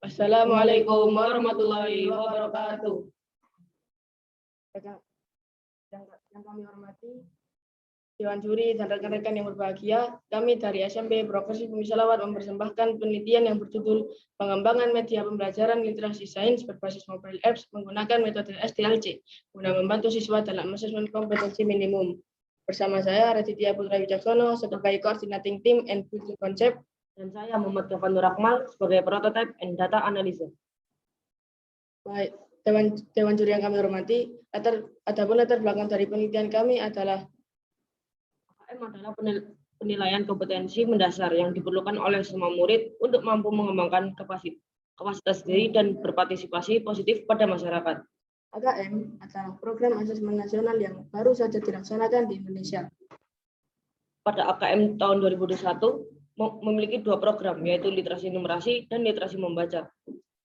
Assalamualaikum warahmatullahi wabarakatuh. Yang kami hormati Dewan Juri dan rekan-rekan yang berbahagia, kami dari SMP Profesi Bumi Salawat mempersembahkan penelitian yang berjudul Pengembangan Media Pembelajaran Literasi Sains berbasis Mobile Apps menggunakan metode SDLC guna membantu siswa dalam asesmen kompetensi minimum. Bersama saya Raditya Putra Wijaksono sebagai Coordinating Team and Building Concept, dan saya Muhammad Gafan Nurakmal sebagai Prototype and Data Analysis. Baik, Dewan Juri yang kami hormati, latar belakang dari penelitian kami adalah penilaian kompetensi mendasar yang diperlukan oleh semua murid untuk mampu mengembangkan kapasitas diri dan berpartisipasi positif pada masyarakat. AKM adalah program asesmen nasional yang baru saja dilaksanakan di Indonesia. Pada AKM tahun 2021 memiliki dua program, yaitu literasi numerasi dan literasi membaca.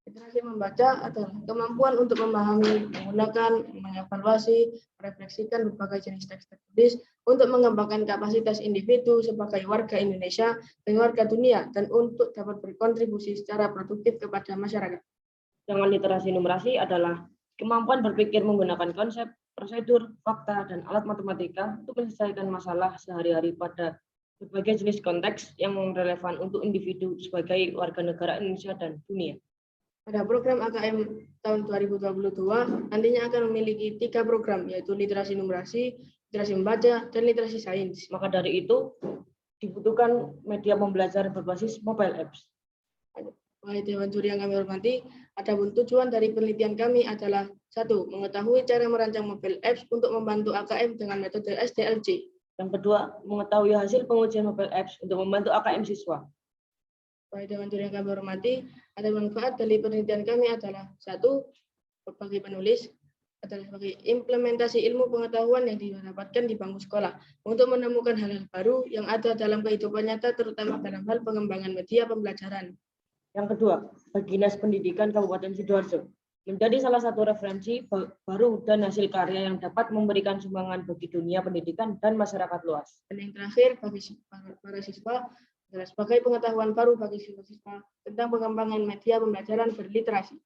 Literasi membaca adalah kemampuan untuk memahami, menggunakan, mengevaluasi, merefleksikan berbagai jenis teks tertulis untuk mengembangkan kapasitas individu sebagai warga Indonesia dan warga dunia, dan untuk dapat berkontribusi secara produktif kepada masyarakat. Sedangkan literasi numerasi adalah kemampuan berpikir menggunakan konsep, prosedur, fakta, dan alat matematika untuk menyelesaikan masalah sehari-hari pada berbagai jenis konteks yang relevan untuk individu sebagai warga negara Indonesia dan dunia. Pada program AKM tahun 2022, nantinya akan memiliki 3 program, yaitu literasi numerasi, literasi membaca, dan literasi sains. Maka dari itu, dibutuhkan media pembelajaran berbasis mobile apps. Baik Dewan Juri yang kami hormati, adapun tujuan dari penelitian kami adalah 1. Mengetahui cara merancang mobile apps untuk membantu AKM dengan metode SDLC. Yang kedua, mengetahui hasil pengujian mobile apps untuk membantu AKM siswa. Baik Dewan Juri yang kami hormati, ada manfaat dari penelitian kami adalah 1. Bagi penulis adalah sebagai implementasi ilmu pengetahuan yang didapatkan di bangku sekolah untuk menemukan hal-hal baru yang ada dalam kehidupan nyata, terutama dalam hal pengembangan media pembelajaran. Yang kedua, bagi Dinas Pendidikan Kabupaten Sidoarjo menjadi salah satu referensi baru dan hasil karya yang dapat memberikan sumbangan bagi dunia pendidikan dan masyarakat luas. Dan yang terakhir, bagi para siswa adalah sebagai pengetahuan baru bagi siswa tentang pengembangan media pembelajaran berliterasi.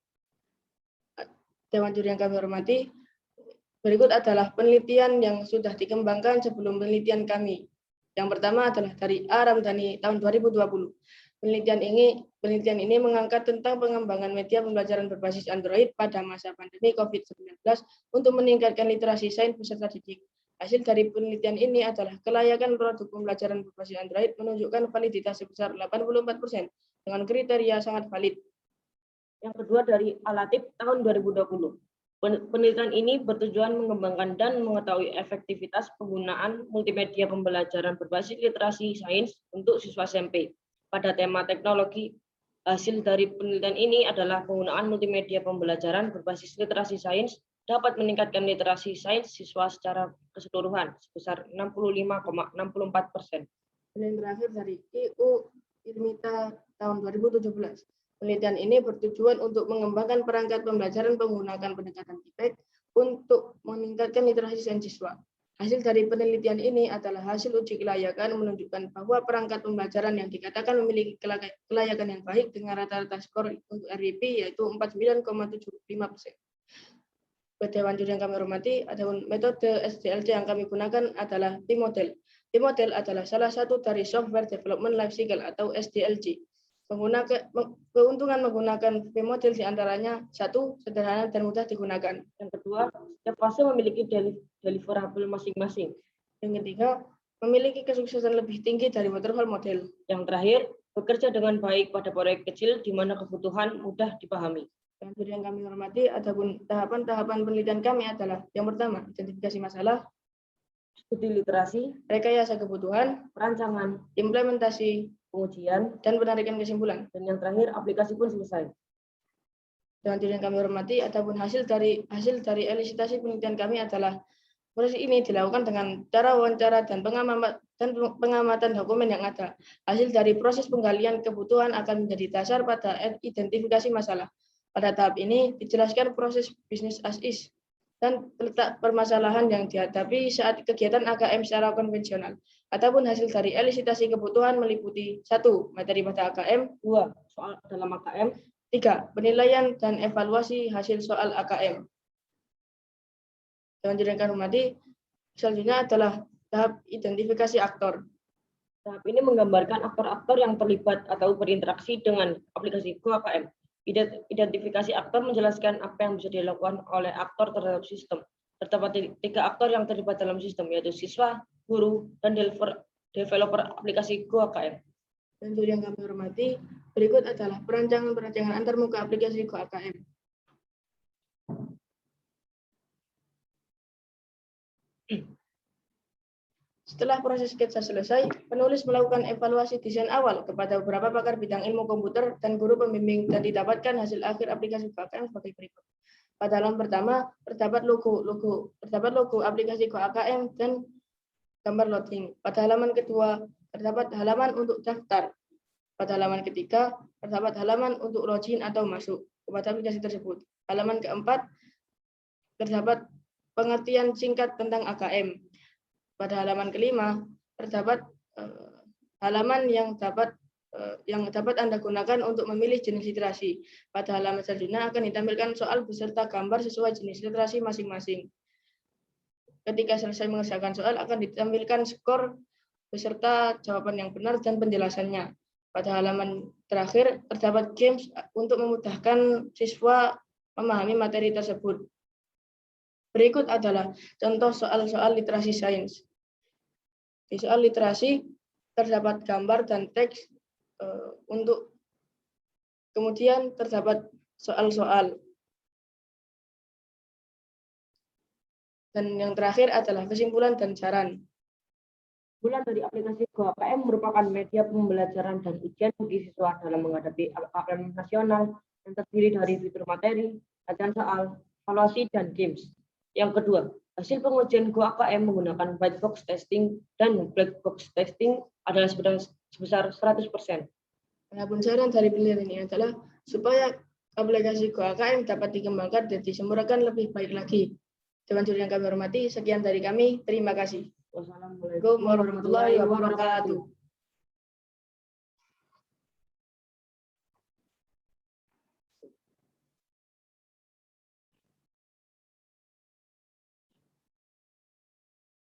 Dewan Juri yang kami hormati, berikut adalah penelitian yang sudah dikembangkan sebelum penelitian kami. Yang pertama adalah dari A. Ramdhani tahun 2020. Penelitian ini mengangkat tentang pengembangan media pembelajaran berbasis Android pada masa pandemi COVID-19 untuk meningkatkan literasi sains peserta didik. Hasil dari penelitian ini adalah kelayakan produk pembelajaran berbasis Android menunjukkan validitas sebesar 84% dengan kriteria sangat valid. Yang kedua dari Alatip tahun 2020. Penelitian ini bertujuan mengembangkan dan mengetahui efektivitas penggunaan multimedia pembelajaran berbasis literasi sains untuk siswa SMP. Pada tema teknologi, hasil dari penelitian ini adalah penggunaan multimedia pembelajaran berbasis literasi sains dapat meningkatkan literasi sains siswa secara keseluruhan sebesar 65,64%. Dan yang terakhir dari IU Irmita tahun 2017. Penelitian ini bertujuan untuk mengembangkan perangkat pembelajaran menggunakan pendekatan IPEK untuk meningkatkan literasi sains siswa. Hasil dari penelitian ini adalah hasil uji kelayakan menunjukkan bahwa perangkat pembelajaran yang dikatakan memiliki kelayakan yang baik dengan rata-rata skor untuk RIP yaitu 49,75%. Dewan Juri yang kami hormati, adapun metode SDLC yang kami gunakan adalah T-Model. T-Model adalah salah satu dari Software Development Life Cycle atau SDLC. Keuntungan menggunakan T-Model diantaranya 1. Sederhana dan mudah digunakan. Yang kedua, setiap fase memiliki deliverable masing-masing. Yang ketiga, memiliki kesuksesan lebih tinggi dari waterfall model. Yang terakhir, bekerja dengan baik pada proyek kecil di mana kebutuhan mudah dipahami. Dan yang kami hormati, adapun tahapan penelitian kami adalah yang pertama, identifikasi masalah, studi literasi, rekayasa kebutuhan, perancangan, implementasi, pengujian, dan penarikan kesimpulan. Dan yang terakhir, aplikasi pun selesai. Dan yang kami hormati, adapun hasil dari elisitasi penelitian kami adalah proses ini dilakukan dengan cara wawancara dan pengamatan dokumen yang ada. Hasil dari proses penggalian kebutuhan akan menjadi dasar pada identifikasi masalah. Pada tahap ini dijelaskan proses bisnis as is dan letak permasalahan yang dihadapi saat kegiatan AKM secara konvensional. Adapun hasil dari elisitasi kebutuhan meliputi 1. Materi pada AKM, 2. Soal dalam AKM, 3. Penilaian dan evaluasi hasil soal AKM. Yang kami hormati, selanjutnya adalah tahap identifikasi aktor. Tahap ini menggambarkan aktor-aktor yang terlibat atau berinteraksi dengan aplikasi Go AKM. Identifikasi aktor menjelaskan apa yang bisa dilakukan oleh aktor terhadap sistem. Terdapat 3 aktor yang terlibat dalam sistem, yaitu siswa, guru, dan developer aplikasi Go AKM. Dan yang kami hormati, berikut adalah perancangan antarmuka aplikasi Go AKM. Setelah proses sketsa selesai, penulis melakukan evaluasi desain awal kepada beberapa pakar bidang ilmu komputer dan guru pembimbing dan didapatkan hasil akhir aplikasi Go AKM sebagai berikut. Pada halaman pertama, terdapat logo aplikasi Go AKM dan gambar loading. Pada halaman kedua, terdapat halaman untuk daftar. Pada halaman ketiga, terdapat halaman untuk login atau masuk kepada aplikasi tersebut. Halaman keempat, terdapat pengertian singkat tentang AKM. Pada halaman kelima, terdapat halaman yang dapat Anda gunakan untuk memilih jenis literasi. Pada halaman selanjutnya akan ditampilkan soal beserta gambar sesuai jenis literasi masing-masing. Ketika selesai mengerjakan soal, akan ditampilkan skor beserta jawaban yang benar dan penjelasannya. Pada halaman terakhir, terdapat games untuk memudahkan siswa memahami materi tersebut. Berikut adalah contoh soal-soal literasi sains. Di soal literasi, terdapat gambar dan teks kemudian terdapat soal-soal. Dan yang terakhir adalah kesimpulan dan saran. Kesimpulan dari aplikasi Go AKM merupakan media pembelajaran dan ujian bagi siswa dalam menghadapi AKM nasional yang terdiri dari fitur materi, latihan soal, evaluasi, dan games. Yang kedua, hasil pengujian Go AKM menggunakan white box testing dan black box testing adalah sebesar 100%. Adapun saran dari penelitian ini adalah supaya aplikasi Go AKM dapat dikembangkan dan disempurnakan lebih baik lagi. Dewan juri yang kami hormati, sekian dari kami. Terima kasih. Wassalamualaikum warahmatullahi wabarakatuh.